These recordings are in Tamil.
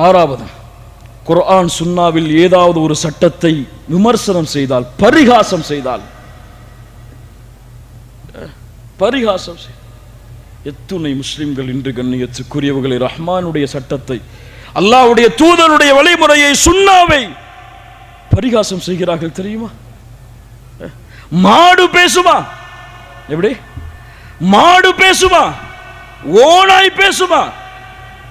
ஆறாவது, குர்ஆன் சுன்னாவில் ஏதாவது ஒரு சட்டத்தை விமர்சனம் செய்தால், பரிகாசம் செய்தால், எத்துணை முஸ்லிம்கள் இன்று கண்ணியத்துக்குரியவர்களை ரஹ்மானுடைய சட்டத்தை, அல்லாஹ்வுடைய தூதருடைய வழிமுறையை, சுன்னாவை பரிகாசம் செய்கிறார்கள் தெரியுமா? மாடு பேசுமா? எப்படி? மாடு பேசுமா? ஓனாய் பேசுமா?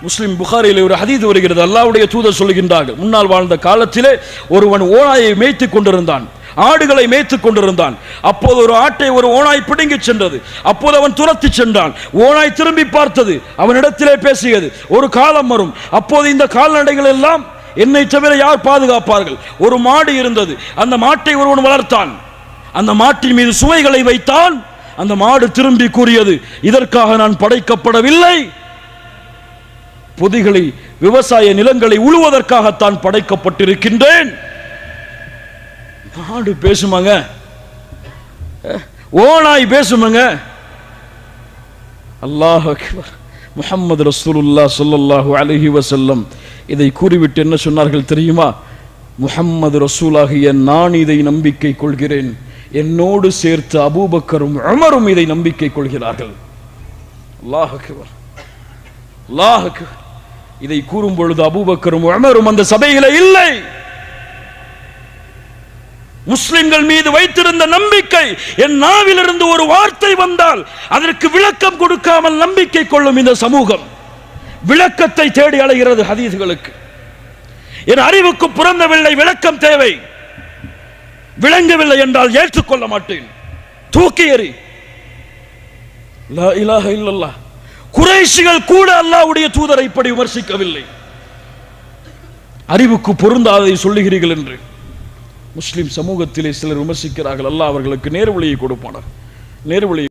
முஸ்லிம் புகாரிலே ஒரு ஹதீஸ் வருகிறது. அல்லாஹ்வுடைய தூதர் சொல்லுகின்றார்கள், முன்னால் வாழ்ந்த காலத்திலே ஒருவன் ஓனாயை மேய்த்துக் கொண்டிருந்தான், ஆடுகளை மேய்த்துக் கொண்டிருந்தான். அப்போது ஒரு ஆட்டை ஒரு ஓனாய் பிடுங்கி சென்றது. அப்போது அவன் துரத்தி சென்றான். ஓனாய் திரும்பி பார்த்தது, அவனிடத்திலே பேசியது, ஒரு காலம் வரும், அப்போது இந்த கால்நடைகள் எல்லாம் என்னை தவிர யார் பாதுகாப்பார்கள்? ஒரு மாடு இருந்தது, அந்த மாட்டை ஒருவன் வளர்த்தான். அந்த மாட்டின் மீது சுவைகளை வைத்தான். அந்த மாடு திரும்பி கூறியது, இதற்காக நான் படைக்கப்படவில்லை, பொதிகளை, விவசாய நிலங்களை உழுவதற்காகத்தான் படைக்கப்பட்டிருக்கின்றேன். மாடு பேசுமாங்க? ஓனாய் பேசுமாங்க? அல்லாஹ் அக்பர். முஹம்மது ரசூலுல்லாஹ் ஸல்லல்லாஹு அலைஹி வஸல்லம் இதை கூறிவிட்டு என்ன சொன்னார்கள் தெரியுமா? முஹம்மது ரசூலாகிய நான் இதை நம்பிக்கை கொள்கிறேன், என்னோடு சேர்த்து அபூபக்கரும் உமரும் இதை நம்பிக்கை கொள்கிறார்கள். அல்லாஹ் அக்பர், அல்லாஹ் அக்பர். இதை கூறும் பொழுது அபூபக்கரும் உமரும் அந்த சபையிலே இல்லை. முஸ்லிம்கள் மீது வைத்திருந்த நம்பிக்கை, என் நாவிலிருந்து ஒரு வார்த்தை வந்தால் அதற்கு விளக்கம் கொடுக்காமல் நம்பிக்கை கொள்ளும் இந்த சமூகம் விளக்கத்தை தேடி அலைகிறது ஹதீஸ்களுக்கு. என் அறிவுக்கு பிறந்தவில்லை, விளக்கம் தேவை. விளங்கவில்லை என்றால் ஏற்றுக்கொள்ள மாட்டேன், தூக்கி எறி. லா இலாஹ இல்லல்லாஹ். குறைஷிகள் கூட அல்லாஹ்வுடைய தூதரை இப்படி விமர்சிக்கவில்லை. அறிவுக்கு பொருந்தாததை சொல்லுகிறீர்கள் என்று முஸ்லிம் சமூகத்திலே சிலர் விமர்சிக்கிறார்கள். அல்லாஹ் அவர்களுக்கு நேர்வழியை கொடுப்பானார், நேர்வழியை